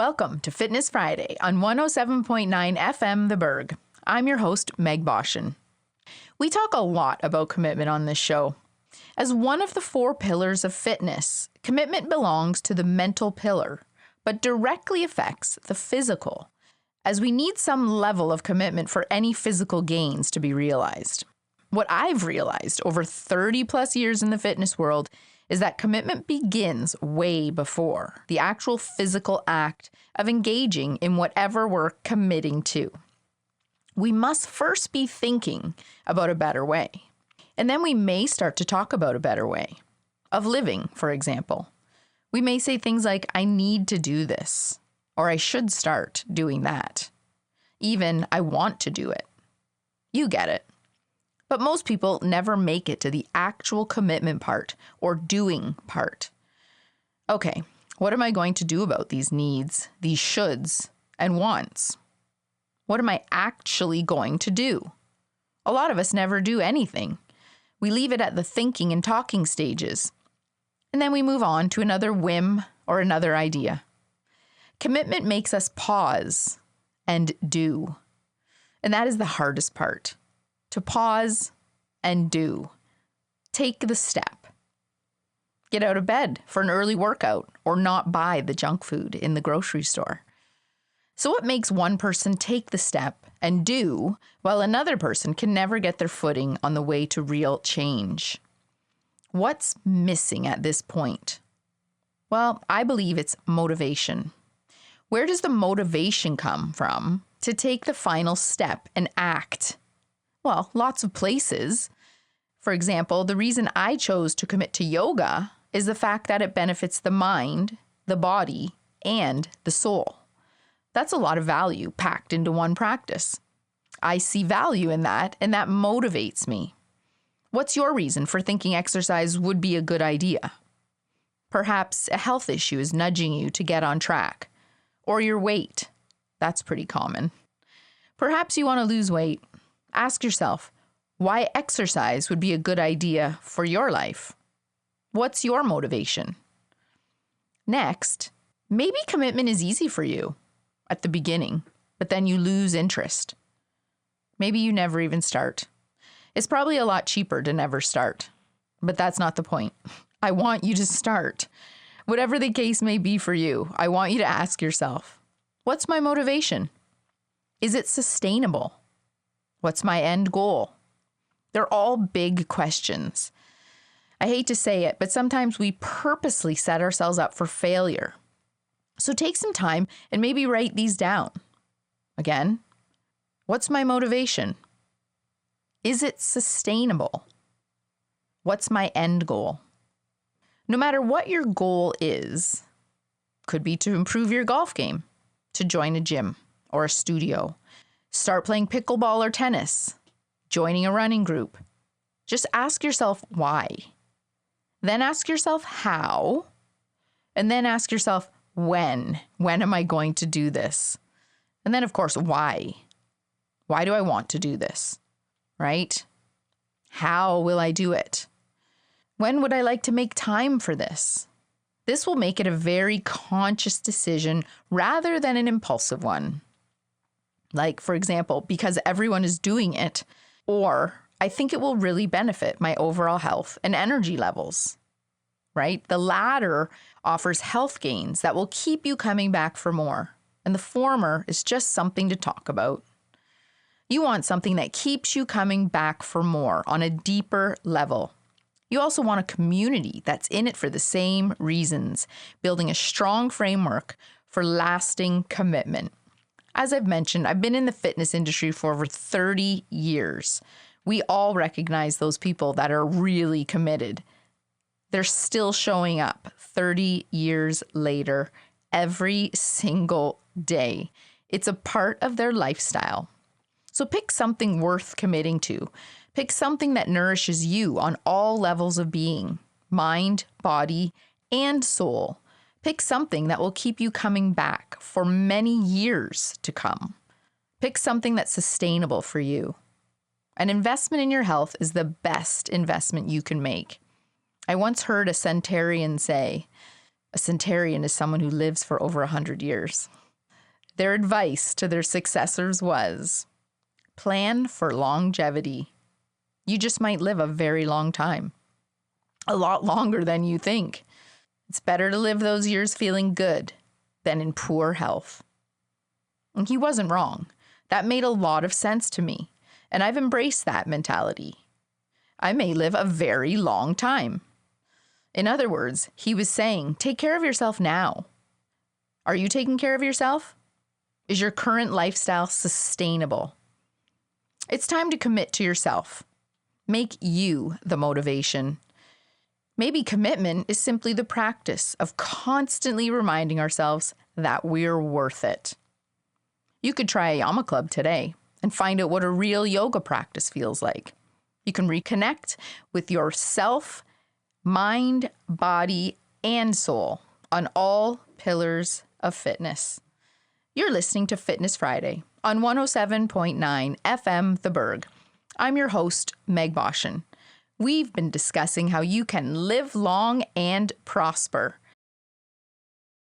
Welcome to Fitness Friday on 107.9 FM The Berg. I'm your host, Meg Boschin. We talk a lot about commitment on this show. As one of the 4 pillars of fitness, commitment belongs to the mental pillar, but directly affects the physical, as we need some level of commitment for any physical gains to be realized. What I've realized over 30 plus years in the fitness world is that commitment begins way before the actual physical act of engaging in whatever we're committing to. We must first be thinking about a better way, and then we may start to talk about a better way of living, for example. We may say things like, I need to do this, or I should start doing that. Even, I want to do it. You get it. But most people never make it to the actual commitment part or doing part. Okay, what am I going to do about these needs, these shoulds, and wants? What am I actually going to do? A lot of us never do anything. We leave it at the thinking and talking stages, and then we move on to another whim or another idea. Commitment makes us pause and do, and that is the hardest part. To pause and do. Take the step. Get out of bed for an early workout or not buy the junk food in the grocery store. So what makes one person take the step and do while another person can never get their footing on the way to real change? What's missing at this point? Well, I believe it's motivation. Where does the motivation come from to take the final step and act? Well, lots of places. For example, the reason I chose to commit to yoga is the fact that it benefits the mind, the body, and the soul. That's a lot of value packed into one practice. I see value in that, and that motivates me. What's your reason for thinking exercise would be a good idea? Perhaps a health issue is nudging you to get on track, or your weight. That's pretty common. Perhaps you want to lose weight. Ask yourself why exercise would be a good idea for your life. What's your motivation? Next, maybe commitment is easy for you at the beginning, but then you lose interest. Maybe you never even start. It's probably a lot cheaper to never start, but that's not the point. I want you to start. Whatever the case may be for you, I want you to ask yourself, what's my motivation? Is it sustainable? What's my end goal? They're all big questions. I hate to say it, but sometimes we purposely set ourselves up for failure. So take some time and maybe write these down. Again, what's my motivation? Is it sustainable? What's my end goal? No matter what your goal is, could be to improve your golf game, to join a gym or a studio, start playing pickleball or tennis, joining a running group. Just ask yourself why. Then ask yourself how. And then ask yourself when. When am I going to do this? And then, of course, why. Why do I want to do this? Right? How will I do it? When would I like to make time for this? This will make it a very conscious decision rather than an impulsive one. Like, for example, because everyone is doing it, or I think it will really benefit my overall health and energy levels, right? The latter offers health gains that will keep you coming back for more, and the former is just something to talk about. You want something that keeps you coming back for more on a deeper level. You also want a community that's in it for the same reasons, building a strong framework for lasting commitment. As I've mentioned, I've been in the fitness industry for over 30 years. We all recognize those people that are really committed. They're still showing up 30 years later, every single day. It's a part of their lifestyle. So pick something worth committing to. Pick something that nourishes you on all levels of being, mind, body, and soul. Pick something that will keep you coming back for many years to come. Pick something that's sustainable for you. An investment in your health is the best investment you can make. I once heard a centenarian say, A centenarian is someone who lives for over 100 years. Their advice to their successors was, plan for longevity. You just might live a very long time. A lot longer than you think. It's better to live those years feeling good than in poor health. And he wasn't wrong. That made a lot of sense to me, and I've embraced that mentality. I may live a very long time. In other words, he was saying, take care of yourself now. Are you taking care of yourself? Is your current lifestyle sustainable? It's time to commit to yourself. Make you the motivation. Maybe commitment is simply the practice of constantly reminding ourselves that we're worth it. You could try a Yama Club today and find out what a real yoga practice feels like. You can reconnect with yourself, mind, body, and soul on all pillars of fitness. You're listening to Fitness Friday on 107.9 FM The Berg. I'm your host, Meg Boschin. We've been discussing how you can live long and prosper